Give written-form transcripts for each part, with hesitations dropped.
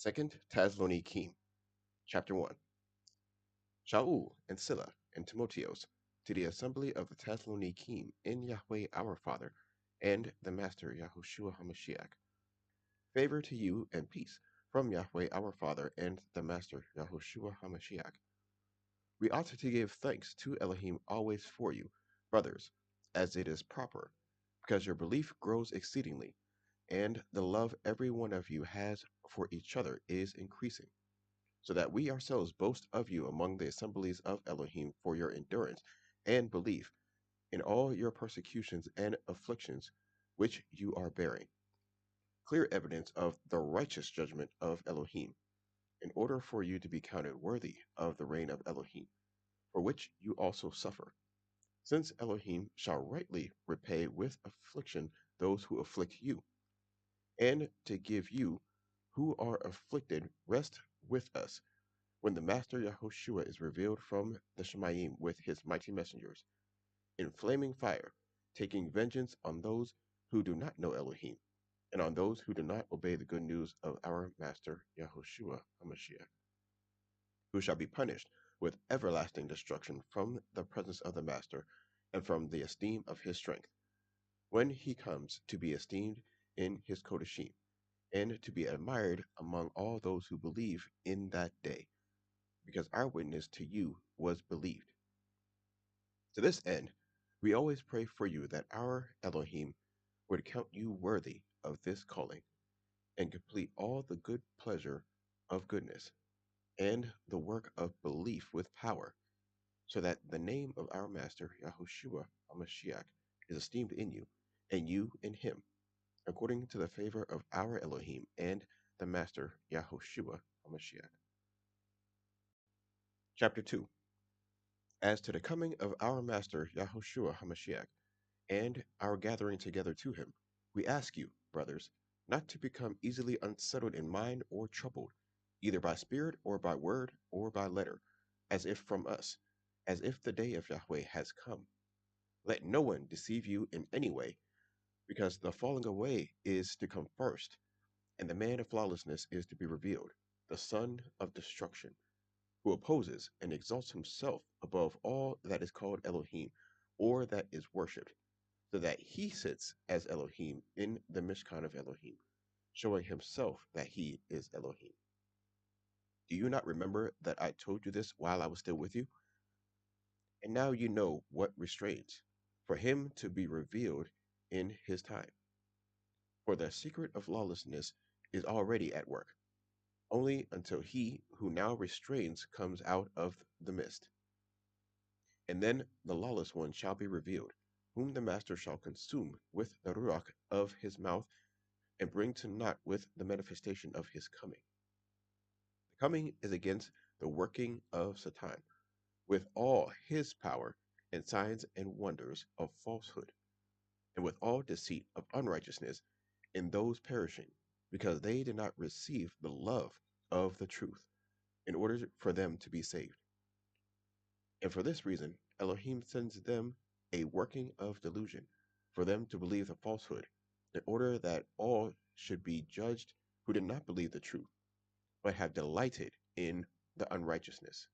2 Tas'loniqim, chapter 1. Shaul and Silla and Timotheos, to the assembly of the Thessalonikim in Yahweh our Father, and the Master YAHOSHUA HaMashiach. Favor to you and peace from Yahweh our Father and the Master YAHOSHUA HaMashiach. We ought to give thanks to Elohim always for you, brothers, as it is proper, because your belief grows exceedingly, and the love every one of you has for each other is increasing, so that we ourselves boast of you among the assemblies of Elohim for your endurance and belief in all your persecutions and afflictions which you are bearing, clear evidence of the righteous judgment of Elohim, in order for you to be counted worthy of the reign of Elohim, for which you also suffer, since Elohim shall rightly repay with affliction those who afflict you, and to give you who are afflicted rest with us, when the Master YAHOSHUA is revealed from the Shemayim with his mighty messengers, in flaming fire, taking vengeance on those who do not know Elohim, and on those who do not obey the good news of our Master YAHOSHUA HaMashiach, who shall be punished with everlasting destruction from the presence of the Master and from the esteem of his strength, when he comes to be esteemed in his Kodashim, and to be admired among all those who believe in that day, because our witness to you was believed. To this end, we always pray for you that our Elohim would count you worthy of this calling, and complete all the good pleasure of goodness, and the work of belief with power, so that the name of our Master YAHOSHUA HaMashiach is esteemed in you, and you in him, according to the favor of our Elohim and the Master YAHOSHUA HaMashiach. Chapter 2. As to the coming of our Master YAHOSHUA HaMashiach, and our gathering together to him, we ask you, brothers, not to become easily unsettled in mind or troubled, either by spirit or by word or by letter, as if from us, as if the day of Yahweh has come. Let no one deceive you in any way, because the falling away is to come first, and the man of lawlessness is to be revealed, the son of destruction, who opposes and exalts himself above all that is called Elohim, or that is worshipped, so that he sits as Elohim in the Mishkan of Elohim, showing himself that he is Elohim. Do you not remember that I told you this while I was still with you? And now you know what restrains, for him to be revealed in his time. For the secret of lawlessness is already at work, only until he who now restrains comes out of the midst. And then the lawless one shall be revealed, whom the Master shall consume with the ruach of his mouth, and bring to naught with the manifestation of his coming. The coming is against the working of Satan, with all his power and signs and wonders of falsehood, and with all deceit of unrighteousness in those perishing, because they did not receive the love of the truth, in order for them to be saved. And for this reason, Elohim sends them a working of delusion, for them to believe the falsehood, in order that all should be judged who did not believe the truth, but have delighted in the unrighteousness.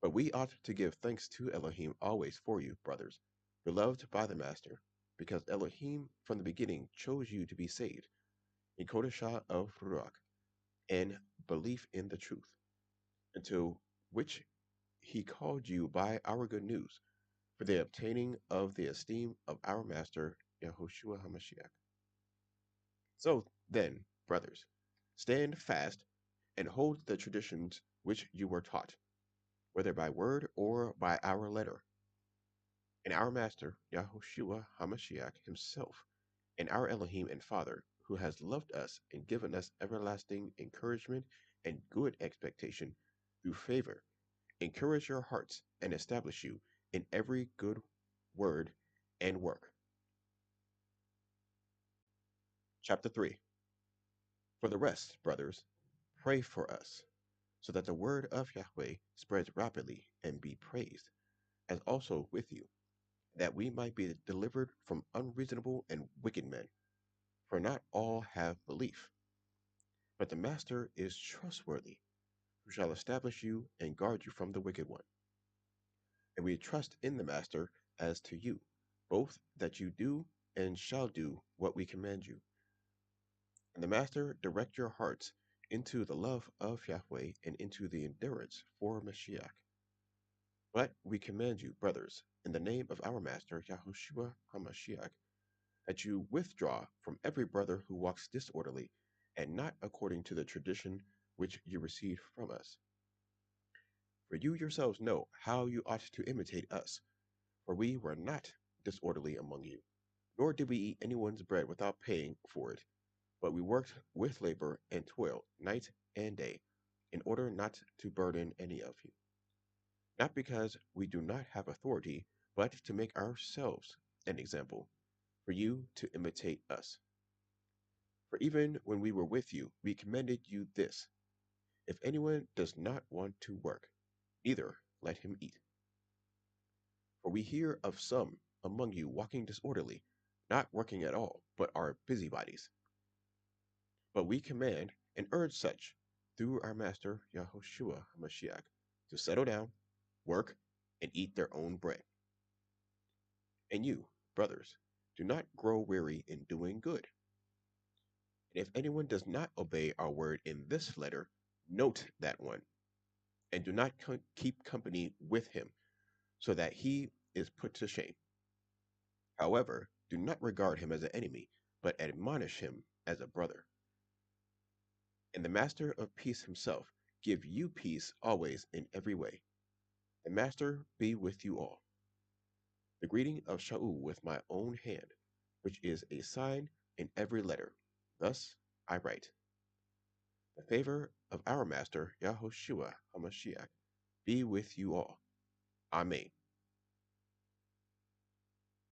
But we ought to give thanks to Elohim always for you, brothers, beloved by the Master, because Elohim from the beginning chose you to be saved, in Kodashah of Ruach, and belief in the truth, unto which he called you by our good news, for the obtaining of the esteem of our Master YAHOSHUA HaMashiach. So then, brothers, stand fast and hold the traditions which you were taught, whether by word or by our letter. And our Master YAHOSHUA HaMashiach himself, and our Elohim and Father, who has loved us and given us everlasting encouragement and good expectation through favor, encourage your hearts and establish you in every good word and work. Chapter 3. For the rest, brothers, pray for us, so that the word of Yahweh spreads rapidly and be praised, as also with you, that we might be delivered from unreasonable and wicked men, for not all have belief. But the Master is trustworthy, who shall establish you and guard you from the wicked one. And we trust in the Master as to you, both that you do and shall do what we command you. And the Master direct your hearts into the love of Yahweh and into the endurance for Mashiach. But we command you, brothers, in the name of our Master YAHOSHUA HaMashiach, that you withdraw from every brother who walks disorderly, and not according to the tradition which you received from us. For you yourselves know how you ought to imitate us, for we were not disorderly among you, nor did we eat anyone's bread without paying for it, but we worked with labor and toil night and day, in order not to burden any of you. Not because we do not have authority, but to make ourselves an example, for you to imitate us. For even when we were with you, we commanded you this: if anyone does not want to work, neither let him eat. For we hear of some among you walking disorderly, not working at all, but are busybodies. But we command and urge such, through our Master YAHOSHUA HaMashiach, to settle down, work, and eat their own bread. And you, brothers, do not grow weary in doing good. And if anyone does not obey our word in this letter, note that one, and do not keep company with him, so that he is put to shame. However, do not regard him as an enemy, but admonish him as a brother. And the Master of peace himself give you peace always in every way. The Master be with you all. The greeting of Shaul with my own hand, which is a sign in every letter. Thus I write. The favor of our Master YAHOSHUA HaMashiach be with you all. Amen.